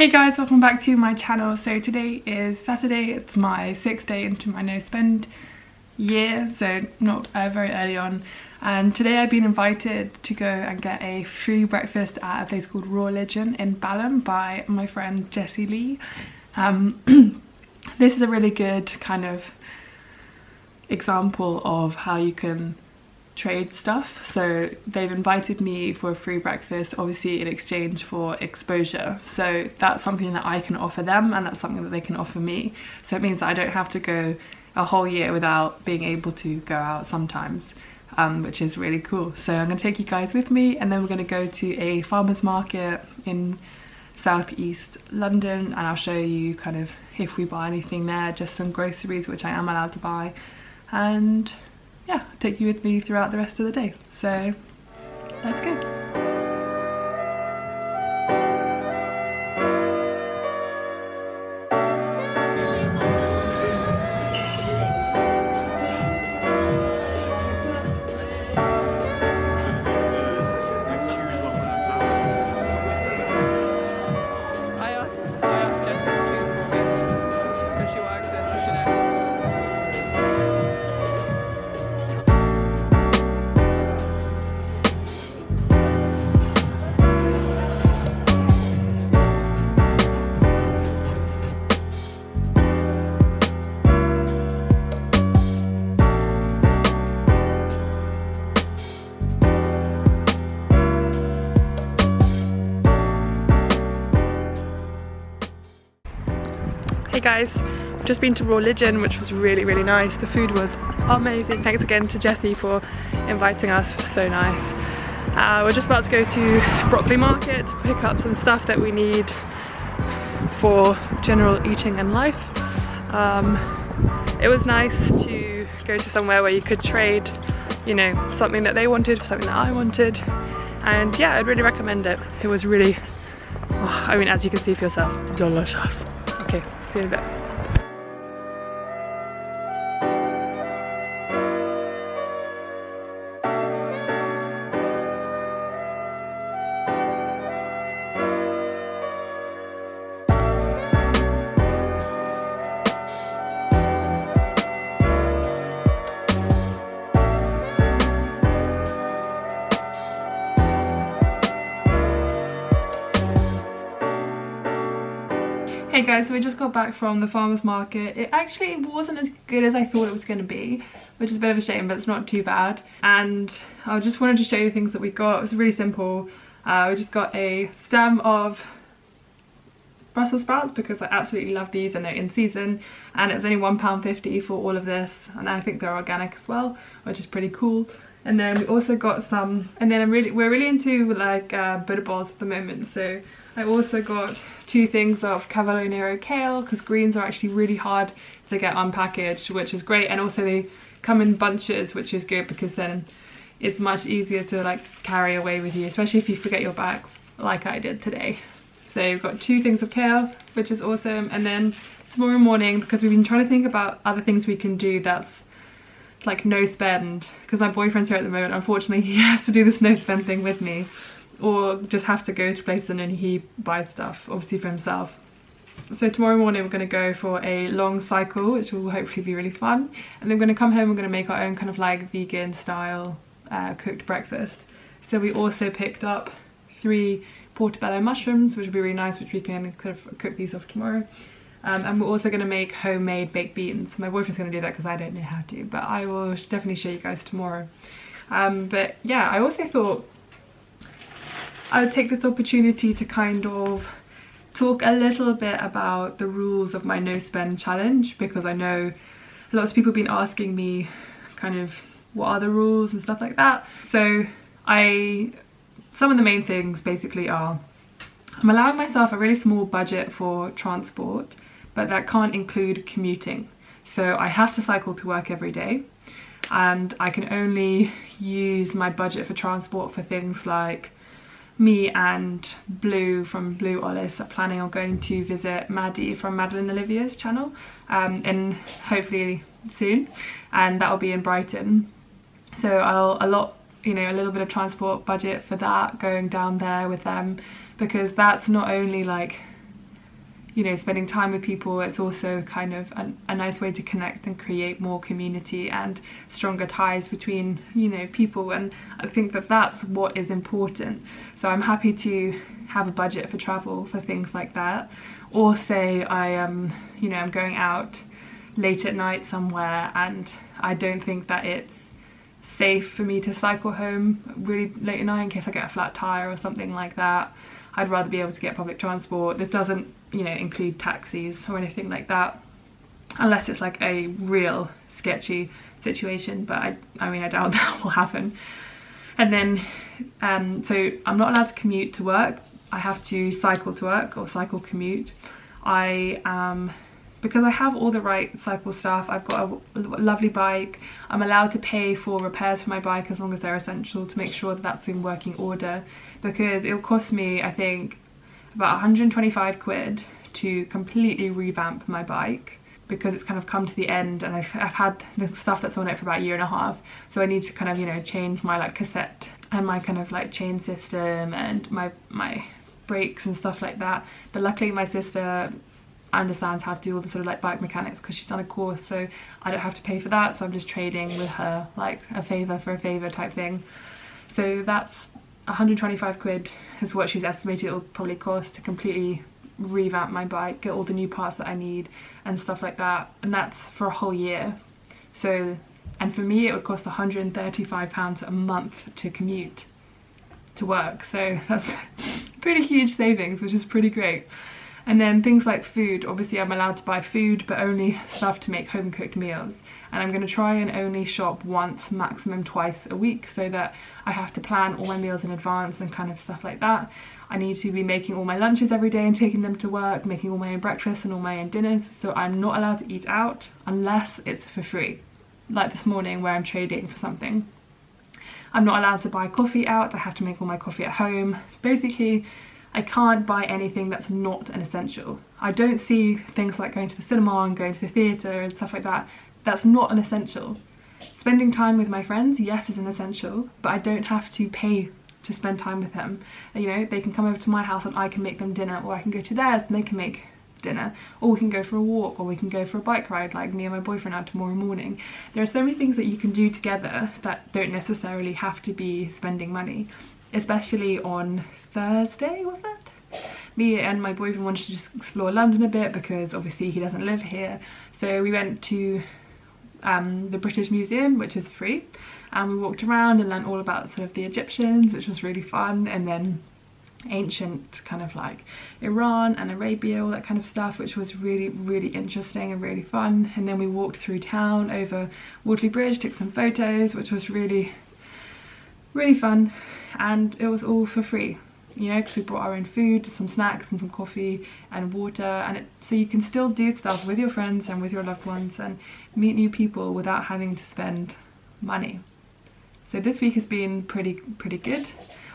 Hey guys, welcome back to my channel. So today is Saturday, it's my 6th day into my no spend year, so not very early on, and today I've been invited to go and get a free breakfast at a place called Raw Religion in Balham by my friend Jessie Lee. This is a really good kind of example of how you can trade stuff. So they've invited me for a free breakfast, obviously in exchange for exposure, so that's something that I can offer them and that's something that they can offer me. So it means that I don't have to go a whole year without being able to go out sometimes, which is really cool. So I'm going to take you guys with me, and then we're going to go to a farmer's market in southeast London, and I'll show you kind of if we buy anything there, just some groceries which I am allowed to buy, and yeah, take you with me throughout the rest of the day. So let's go. Hey guys, I've just been to Raw Religion, which was really nice. The food was amazing. Thanks again to Jessie for inviting us, it was so nice. We're just about to go to Broccoli Market to pick up some stuff that we need for general eating and life. It was nice to go to somewhere where you could trade, you know, something that they wanted for something that I wanted, and yeah, I'd really recommend it. It was really, I mean, as you can see for yourself, delicious. Okay, see you in a bit. Hey guys, so we just got back from the farmer's market. It actually wasn't as good as I thought it was going to be, which is a bit of a shame, but it's not too bad. And I just wanted to show you things that we got. It was really simple. We just got a stem of Brussels sprouts because I absolutely love these and they're in season, and it was only £1.50 for all of this, and I think they're organic as well, which is pretty cool. And then we also got some, and then we're really into like Buddha balls at the moment, so I also got 2 things of Cavolo Nero kale, because greens are actually really hard to get unpackaged, which is great, and also they come in bunches, which is good because then it's much easier to like carry away with you, especially if you forget your bags like I did today. So we've got 2 things of kale, which is awesome. And then tomorrow morning, because we've been trying to think about other things we can do that's like no spend, because my boyfriend's here at the moment, unfortunately he has to do this no spend thing with me, or just have to go to places and then he buys stuff obviously for himself. So tomorrow morning we're going to go for a long cycle, which will hopefully be really fun, and then we're going to come home, we're going to make our own kind of like vegan style cooked breakfast. So we also picked up 3 portobello mushrooms, which will be really nice, which we can kind of cook these off tomorrow. And we're also going to make homemade baked beans. My boyfriend's going to do that because I don't know how to, but I will definitely show you guys tomorrow. But yeah, I also thought I would take this opportunity to kind of talk a little bit about the rules of my no spend challenge, because I know lots of people have been asking me kind of what are the rules and stuff like that. So some of the main things basically are, I'm allowing myself a really small budget for transport, but that can't include commuting. So I have to cycle to work every day, and I can only use my budget for transport for things like me and Blue from Blue Olive are planning on going to visit Maddie from Madeline Olivia's channel and hopefully soon, and that will be in Brighton. So I'll allot, you know, a little bit of transport budget for that, going down there with them, because that's not only like you know, spending time with people, it's also kind of a nice way to connect and create more community and stronger ties between, you know, people. And I think that that's what is important. So I'm happy to have a budget for travel for things like that. Or say I am, you know, I'm going out late at night somewhere and I don't think that it's safe for me to cycle home really late at night in case I get a flat tire or something like that. I'd rather be able to get public transport. This doesn't, you know, include taxis or anything like that, unless it's like a real sketchy situation, but I mean I doubt that will happen. And then so I'm not allowed to commute to work. I have to cycle to work or cycle commute. Because I have all the right cycle stuff, I've got a lovely bike, I'm allowed to pay for repairs for my bike as long as they're essential to make sure that that's in working order, because it'll cost me, I think, about 125 quid to completely revamp my bike, because it's kind of come to the end and I've had the stuff that's on it for about a year and a half, so I need to kind of, you know, change my like cassette and my kind of like chain system and my brakes and stuff like that. But luckily my sister understands how to do all the sort of like bike mechanics because she's done a course, so I don't have to pay for that, so I'm just trading with her like a favour for a favour type thing. So that's 125 quid is what she's estimated it'll probably cost to completely revamp my bike, get all the new parts that I need and stuff like that, and that's for a whole year. So, and for me it would cost £135 a month to commute to work, so that's pretty huge savings, which is pretty great. And then things like food, obviously I'm allowed to buy food, but only stuff to make home cooked meals. And I'm going to try and only shop once, maximum twice a week, so that I have to plan all my meals in advance and kind of stuff like that. I need to be making all my lunches every day and taking them to work, making all my own breakfasts and all my own dinners. So I'm not allowed to eat out unless it's for free. Like this morning where I'm trading for something. I'm not allowed to buy coffee out, I have to make all my coffee at home. Basically, I can't buy anything that's not an essential. I don't see things like going to the cinema and going to the theatre and stuff like that. That's not an essential. Spending time with my friends, yes, is an essential, but I don't have to pay to spend time with them. You know, they can come over to my house and I can make them dinner, or I can go to theirs and they can make dinner, or we can go for a walk, or we can go for a bike ride like me and my boyfriend are tomorrow morning. There are so many things that you can do together that don't necessarily have to be spending money. Especially on Thursday, was it? Me and my boyfriend wanted to just explore London a bit because obviously he doesn't live here. So we went to the British Museum, which is free, and we walked around and learned all about sort of the Egyptians, which was really fun, and then ancient kind of like Iran and Arabia, all that kind of stuff, which was really, really interesting and really fun. And then we walked through town over Waterloo Bridge, took some photos, which was really, really fun, and it was all for free, you know, because we brought our own food, some snacks and some coffee and water, and so you can still do stuff with your friends and with your loved ones and meet new people without having to spend money. So this week has been pretty good.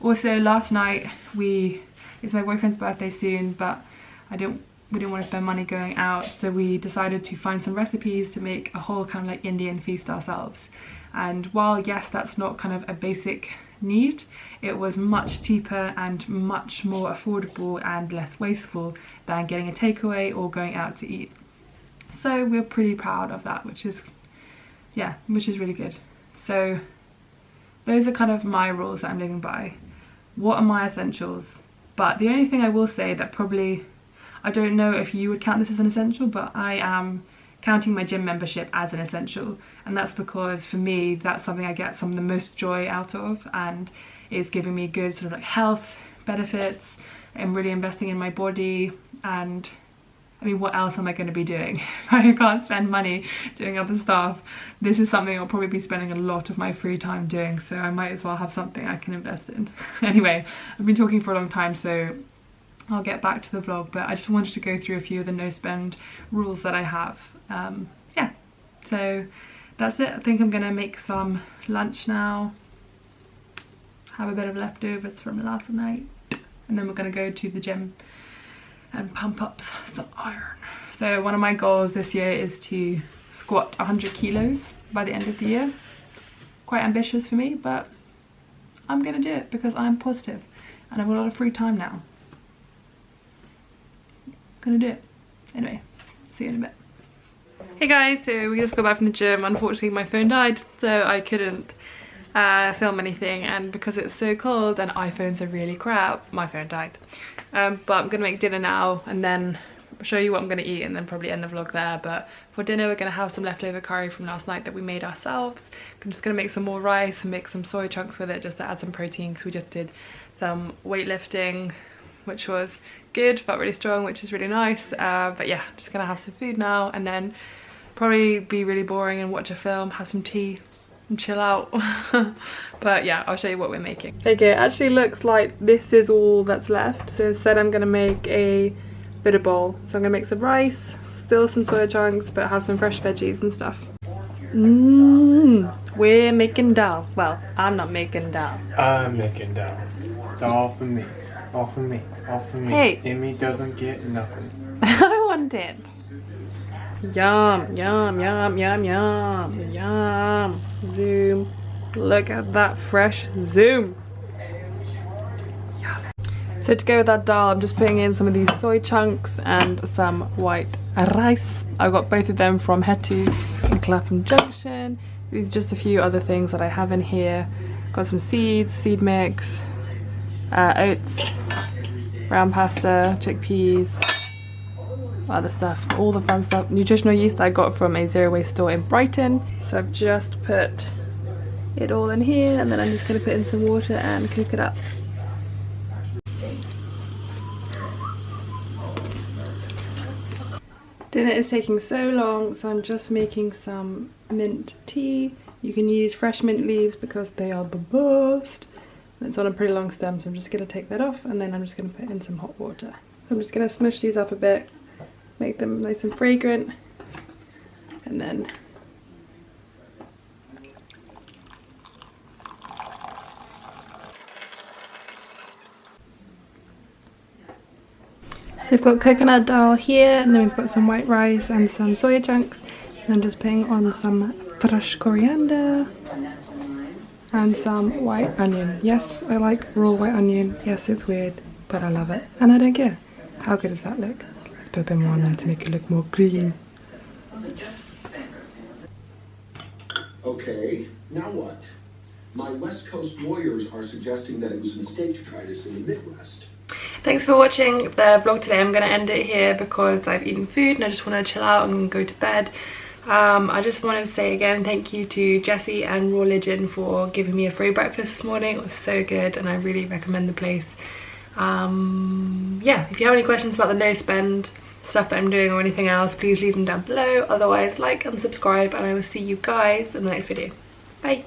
Also last night it's my boyfriend's birthday soon, but we didn't want to spend money going out, so we decided to find some recipes to make a whole kind of like Indian feast ourselves. And while yes, that's not kind of a basic need, it was much cheaper and much more affordable and less wasteful than getting a takeaway or going out to eat. So we're pretty proud of that, which is really good. So those are kind of my rules that I'm living by. What are my essentials? But the only thing I will say that probably, I don't know if you would count this as an essential, but I am counting my gym membership as an essential, and that's because for me that's something I get some of the most joy out of, and it's giving me good sort of like health benefits. I'm really investing in my body, and I mean, what else am I going to be doing if I can't spend money doing other stuff? This is something I'll probably be spending a lot of my free time doing, so I might as well have something I can invest in. Anyway, I've been talking for a long time, so I'll get back to the vlog, but I just wanted to go through a few of the no spend rules that I have. Yeah, so that's it. I think I'm gonna make some lunch now, have a bit of leftovers from last night, and then we're gonna go to the gym and pump up some iron. So one of my goals this year is to squat 100 kilos by the end of the year. Quite ambitious for me, but I'm gonna do it because I'm positive and I've got a lot of free time now. Gonna do it. Anyway, see you in a bit. Hey guys, so we just got back from the gym. Unfortunately my phone died, so I couldn't film anything, and because it's so cold and iPhones are really crap, my phone died. But I'm gonna make dinner now and then show you what I'm gonna eat and then probably end the vlog there. But for dinner we're gonna have some leftover curry from last night that we made ourselves. I'm just gonna make some more rice and make some soy chunks with it just to add some protein, because we just did some weightlifting, which was good, felt really strong, which is really nice. But yeah, just gonna have some food now and then probably be really boring and watch a film, have some tea and chill out. But yeah, I'll show you what we're making. Okay, it actually looks like this is all that's left, so instead I'm gonna make a bitter bowl. So I'm gonna make some rice, still some soya chunks, but have some fresh veggies and stuff. We're making dal. Well, I'm not making dal. I'm making dal. It's all for me. All for me. All for me. Hey. Emmy doesn't get nothing. I want it. Yum, yum, yum, yum, yum, yum. Zoom. Look at that fresh zoom. Yes. So to go with that dal, I'm just putting in some of these soy chunks and some white rice. I got both of them from Hetu in Clapham Junction. These are just a few other things that I have in here. Got some seeds, seed mix, oats, brown pasta, chickpeas, other stuff, all the fun stuff. Nutritional yeast I got from a zero waste store in Brighton. So I've just put it all in here and then I'm just going to put in some water and cook it up. Dinner is taking so long, so I'm just making some mint tea. You can use fresh mint leaves because they are the best. And it's on a pretty long stem, so I'm just going to take that off and then I'm just going to put in some hot water. I'm just going to smush these up a bit, make them nice and fragrant, and then so we've got coconut dal here, and then we've got some white rice and some soya chunks, and I'm just putting on some fresh coriander and some white onion. Yes, I like raw white onion. Yes, it's weird, but I love it and I don't care. How good does that look? Let's put a bit more on there to make it look more green. Yes. Okay, now what? My West Coast lawyers are suggesting that it was a mistake to try this in the Midwest. Thanks for watching the vlog today. I'm going to end it here because I've eaten food and I just want to chill out and go to bed. I just wanted to say again thank you to Jessie and Raw Religion for giving me a free breakfast this morning. It was so good and I really recommend the place. Yeah, if you have any questions about the no spend stuff that I'm doing or anything else, please leave them down below. Otherwise, like and subscribe, and I will see you guys in the next video. Bye.